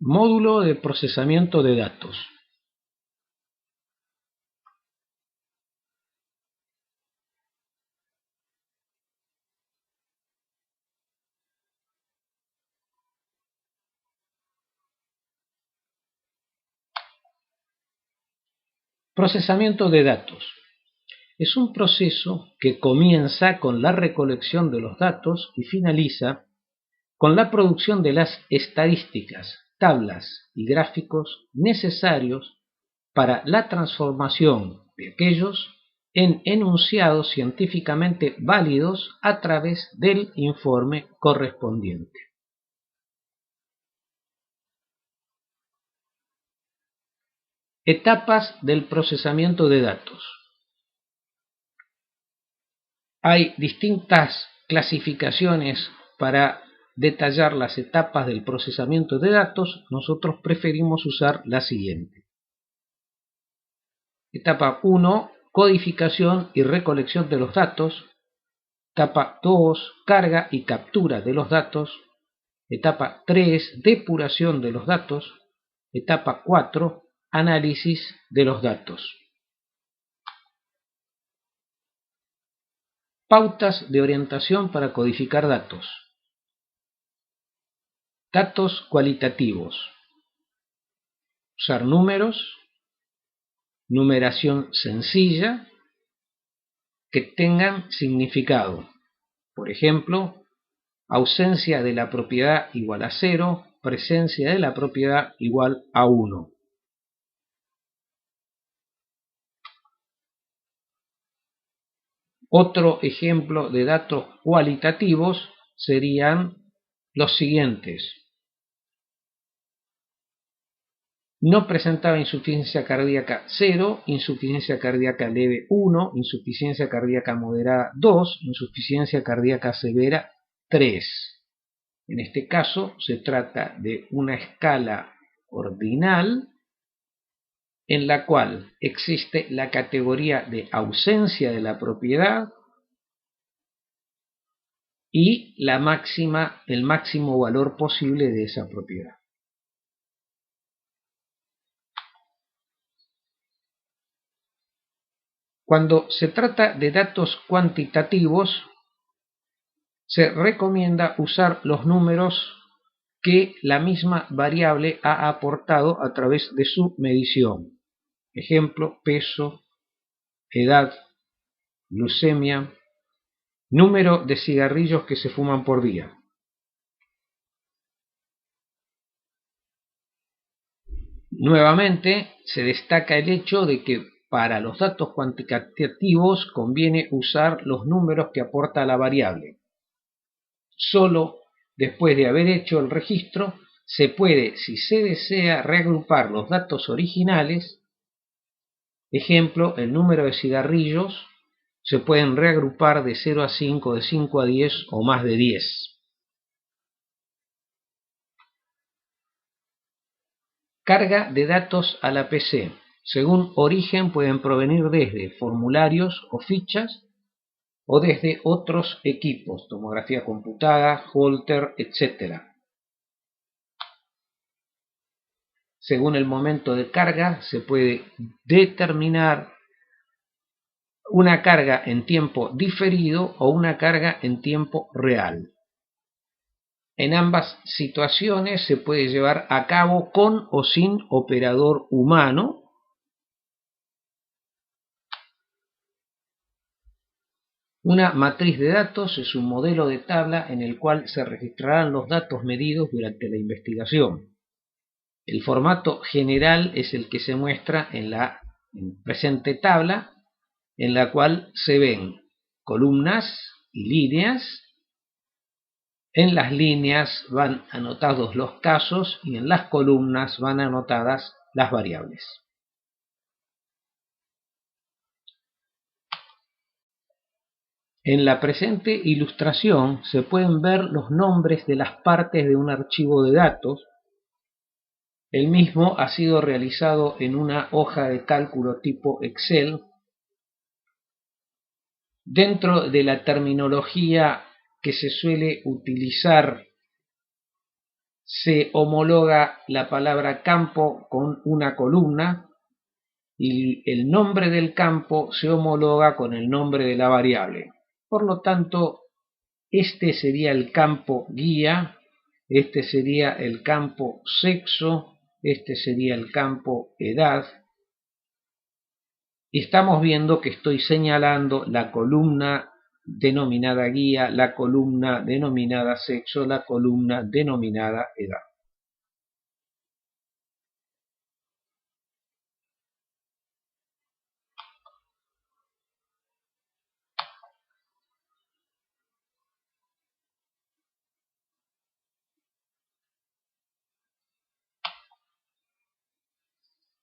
Módulo de procesamiento de datos. Procesamiento de datos. Es un proceso que comienza con la recolección de los datos y finaliza con la producción de las estadísticas, tablas y gráficos necesarios para la transformación de aquellos en enunciados científicamente válidos a través del informe correspondiente. Etapas del procesamiento de datos. Hay distintas clasificaciones para detallar las etapas del procesamiento de datos. Nosotros preferimos usar la siguiente. Etapa 1, codificación y recolección de los datos. Etapa 2, carga y captura de los datos. Etapa 3, depuración de los datos. Etapa 4, análisis de los datos. Pautas de orientación para codificar datos. Datos cualitativos. Usar números, numeración sencilla, que tengan significado. Por ejemplo, ausencia de la propiedad igual a 0, presencia de la propiedad igual a 1. Otro ejemplo de datos cualitativos serían los siguientes. No presentaba insuficiencia cardíaca 0, insuficiencia cardíaca leve 1, insuficiencia cardíaca moderada 2, insuficiencia cardíaca severa 3. En este caso se trata de una escala ordinal en la cual existe la categoría de ausencia de la propiedad y el máximo valor posible de esa propiedad. Cuando se trata de datos cuantitativos, se recomienda usar los números que la misma variable ha aportado a través de su medición. Ejemplo, peso, edad, glucemia, número de cigarrillos que se fuman por día. Nuevamente, se destaca el hecho de que para los datos cuantitativos conviene usar los números que aporta la variable. Solo después de haber hecho el registro, se puede, si se desea, reagrupar los datos originales. Ejemplo, el número de cigarrillos se pueden reagrupar de 0 a 5, de 5 a 10 o más de 10. Carga de datos a la PC. Según origen pueden provenir desde formularios o fichas o desde otros equipos, tomografía computada, Holter, etc. Según el momento de carga se puede determinar una carga en tiempo diferido o una carga en tiempo real. En ambas situaciones se puede llevar a cabo con o sin operador humano. Una matriz de datos es un modelo de tabla en el cual se registrarán los datos medidos durante la investigación. El formato general es el que se muestra en la presente tabla, en la cual se ven columnas y líneas. En las líneas van anotados los casos y en las columnas van anotadas las variables. En la presente ilustración se pueden ver los nombres de las partes de un archivo de datos. El mismo ha sido realizado en una hoja de cálculo tipo Excel. Dentro de la terminología que se suele utilizar se homologa la palabra campo con una columna y el nombre del campo se homologa con el nombre de la variable. Por lo tanto, este sería el campo guía, este sería el campo sexo, este sería el campo edad. Y estamos viendo que estoy señalando la columna denominada guía, la columna denominada sexo, la columna denominada edad.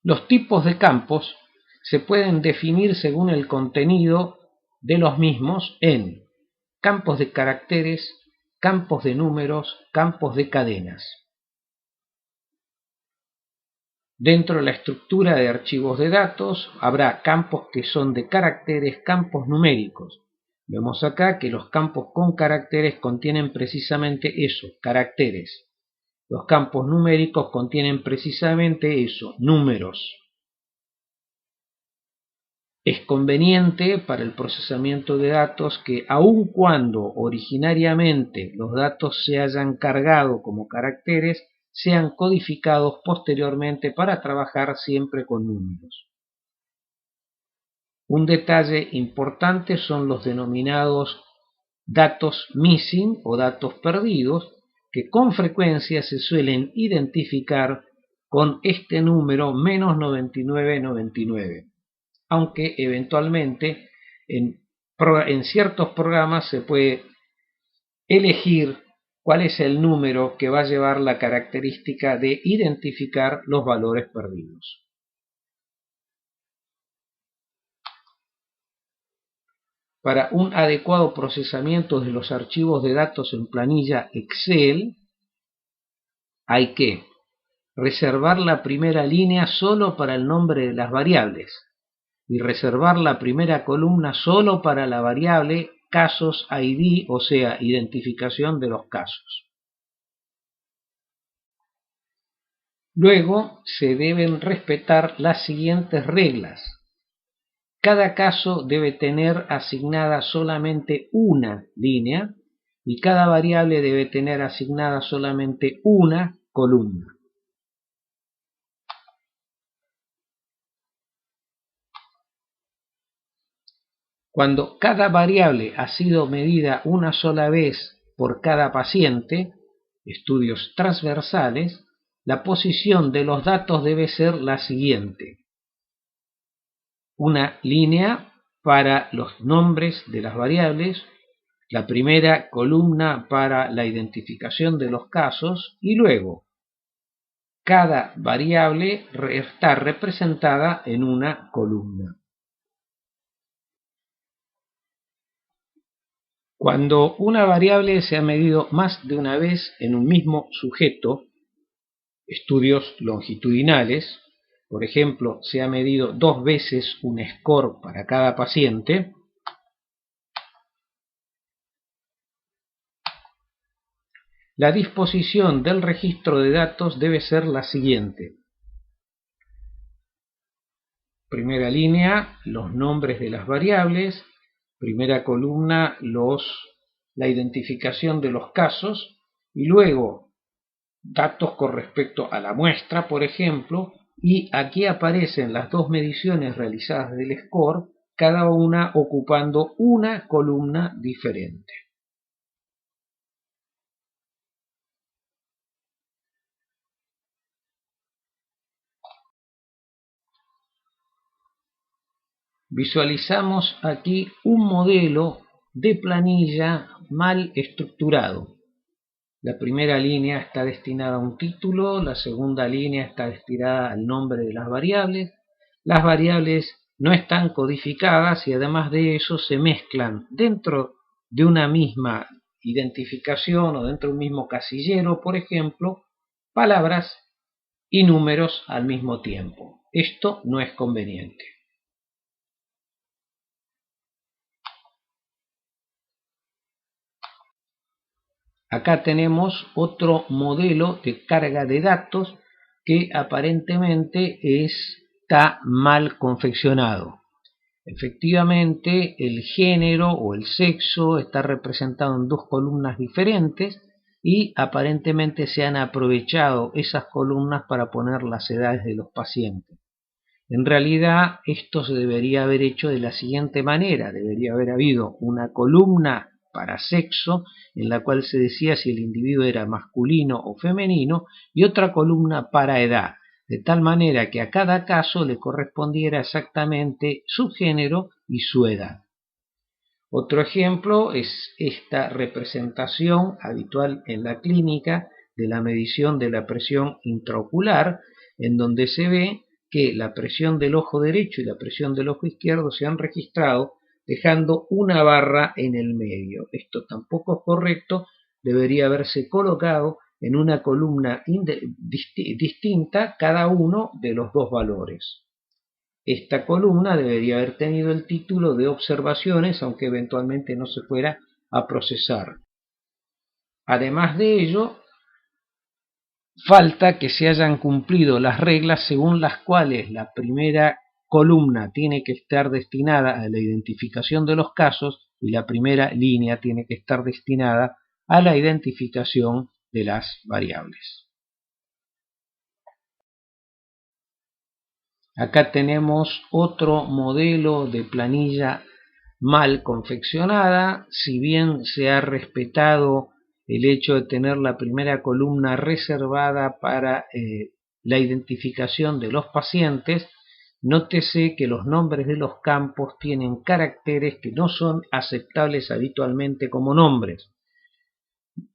Los tipos de campos se pueden definir según el contenido de los mismos en campos de caracteres, campos de números, campos de cadenas. Dentro de la estructura de archivos de datos habrá campos que son de caracteres, campos numéricos. Vemos acá que los campos con caracteres contienen precisamente eso, caracteres. Los campos numéricos contienen precisamente eso, números. Es conveniente para el procesamiento de datos que aun cuando originariamente los datos se hayan cargado como caracteres, sean codificados posteriormente para trabajar siempre con números. Un detalle importante son los denominados datos missing o datos perdidos, que con frecuencia se suelen identificar con este número menos 9999. Aunque eventualmente en ciertos programas se puede elegir cuál es el número que va a llevar la característica de identificar los valores perdidos. Para un adecuado procesamiento de los archivos de datos en planilla Excel, hay que reservar la primera línea solo para el nombre de las variables y reservar la primera columna solo para la variable casos ID, o sea, identificación de los casos. Luego se deben respetar las siguientes reglas. Cada caso debe tener asignada solamente una línea y cada variable debe tener asignada solamente una columna. Cuando cada variable ha sido medida una sola vez por cada paciente, estudios transversales, la posición de los datos debe ser la siguiente. Una línea para los nombres de las variables, la primera columna para la identificación de los casos y luego cada variable está representada en una columna. Cuando una variable se ha medido más de una vez en un mismo sujeto, estudios longitudinales, por ejemplo, se ha medido 2 veces un score para cada paciente, la disposición del registro de datos debe ser la siguiente. Primera línea, los nombres de las variables. Primera columna, la identificación de los casos. Y luego, datos con respecto a la muestra, por ejemplo. Y aquí aparecen las dos mediciones realizadas del score, cada una ocupando una columna diferente. Visualizamos aquí un modelo de planilla mal estructurado. La primera línea está destinada a un título, la segunda línea está destinada al nombre de las variables no están codificadas y además de eso se mezclan dentro de una misma identificación o dentro de un mismo casillero, por ejemplo, palabras y números al mismo tiempo. Esto no es conveniente. Acá tenemos otro modelo de carga de datos que aparentemente está mal confeccionado. Efectivamente, el género o el sexo está representado en dos columnas diferentes y aparentemente se han aprovechado esas columnas para poner las edades de los pacientes. En realidad, esto se debería haber hecho de la siguiente manera. Debería haber habido una columna para sexo, en la cual se decía si el individuo era masculino o femenino, y otra columna para edad, de tal manera que a cada caso le correspondiera exactamente su género y su edad. Otro ejemplo es esta representación habitual en la clínica de la medición de la presión intraocular, en donde se ve que la presión del ojo derecho y la presión del ojo izquierdo se han registrado dejando una barra en el medio. Esto tampoco es correcto, debería haberse colocado en una columna distinta cada uno de los dos valores. Esta columna debería haber tenido el título de observaciones, aunque eventualmente no se fuera a procesar. Además de ello, falta que se hayan cumplido las reglas según las cuales la primera columna tiene que estar destinada a la identificación de los casos y la primera línea tiene que estar destinada a la identificación de las variables. Acá tenemos otro modelo de planilla mal confeccionada. Si bien se ha respetado el hecho de tener la primera columna reservada para la identificación de los pacientes, nótese que los nombres de los campos tienen caracteres que no son aceptables habitualmente como nombres.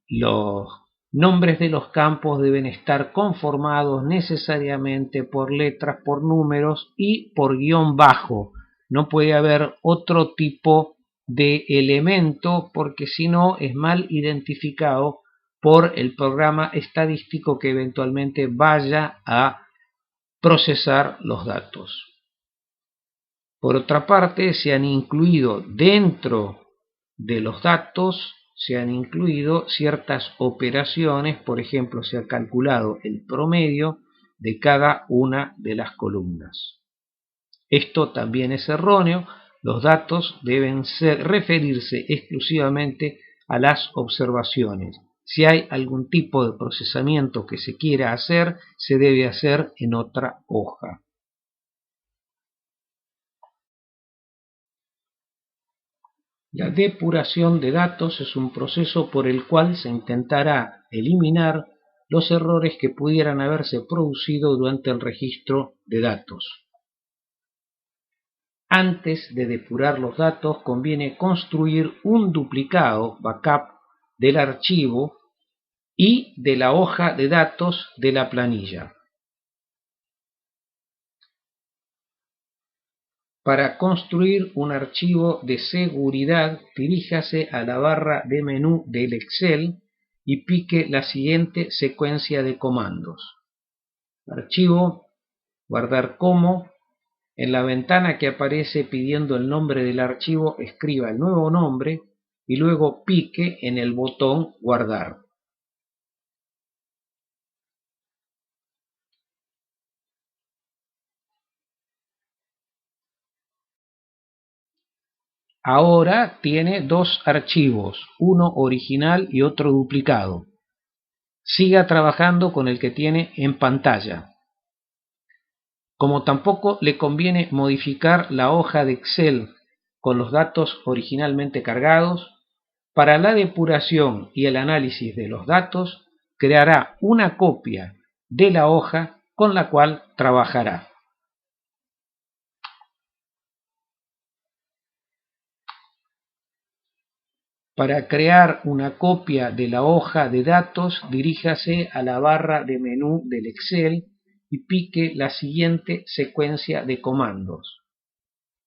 Los nombres de los campos deben estar conformados necesariamente por letras, por números y por guión bajo. No puede haber otro tipo de elemento porque si no es mal identificado por el programa estadístico que eventualmente vaya a procesar los datos. Por otra parte, se han incluido dentro de los datos se han incluido ciertas operaciones, por ejemplo, se ha calculado el promedio de cada una de las columnas. Esto también es erróneo, los datos deben referirse exclusivamente a las observaciones. Si hay algún tipo de procesamiento que se quiera hacer, se debe hacer en otra hoja. La depuración de datos es un proceso por el cual se intentará eliminar los errores que pudieran haberse producido durante el registro de datos. Antes de depurar los datos conviene construir un duplicado, backup, del archivo y de la hoja de datos de la planilla. Para construir un archivo de seguridad, diríjase a la barra de menú del Excel y pique la siguiente secuencia de comandos. Archivo, guardar como. En la ventana que aparece pidiendo el nombre del archivo, escriba el nuevo nombre y luego pique en el botón guardar. Ahora tiene dos archivos, uno original y otro duplicado. Siga trabajando con el que tiene en pantalla. Como tampoco le conviene modificar la hoja de Excel con los datos originalmente cargados, para la depuración y el análisis de los datos, creará una copia de la hoja con la cual trabajará. Para crear una copia de la hoja de datos, diríjase a la barra de menú del Excel y pique la siguiente secuencia de comandos.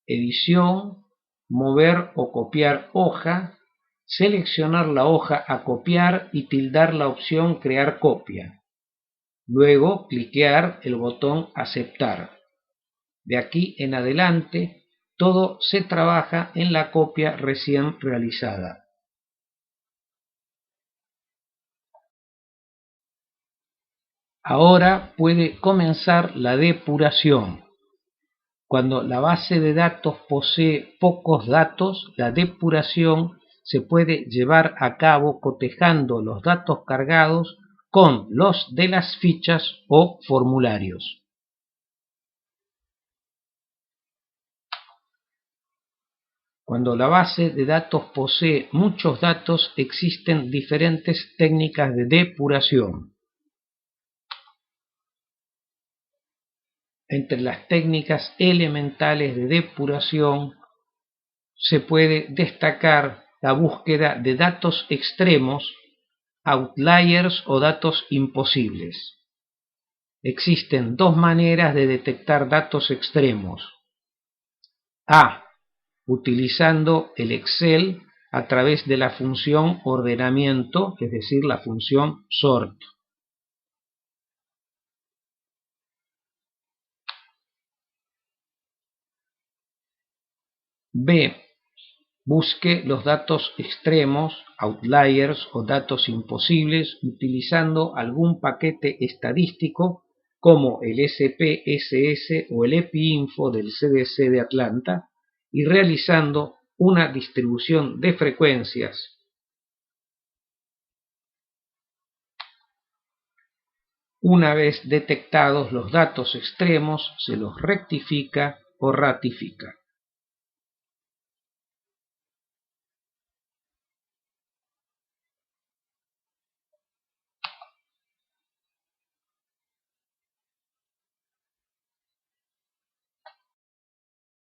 Edición, mover o copiar hoja, seleccionar la hoja a copiar y tildar la opción crear copia. Luego cliquear el botón aceptar. De aquí en adelante todo se trabaja en la copia recién realizada. Ahora puede comenzar la depuración. Cuando la base de datos posee pocos datos, la depuración se puede llevar a cabo cotejando los datos cargados con los de las fichas o formularios. Cuando la base de datos posee muchos datos, existen diferentes técnicas de depuración. Entre las técnicas elementales de depuración se puede destacar la búsqueda de datos extremos, outliers o datos imposibles. Existen dos maneras de detectar datos extremos. A. Utilizando el Excel a través de la función ordenamiento, es decir, la función sort. B. Busque los datos extremos, outliers o datos imposibles utilizando algún paquete estadístico como el SPSS o el EPIINFO del CDC de Atlanta y realizando una distribución de frecuencias. Una vez detectados los datos extremos, se los rectifica o ratifica.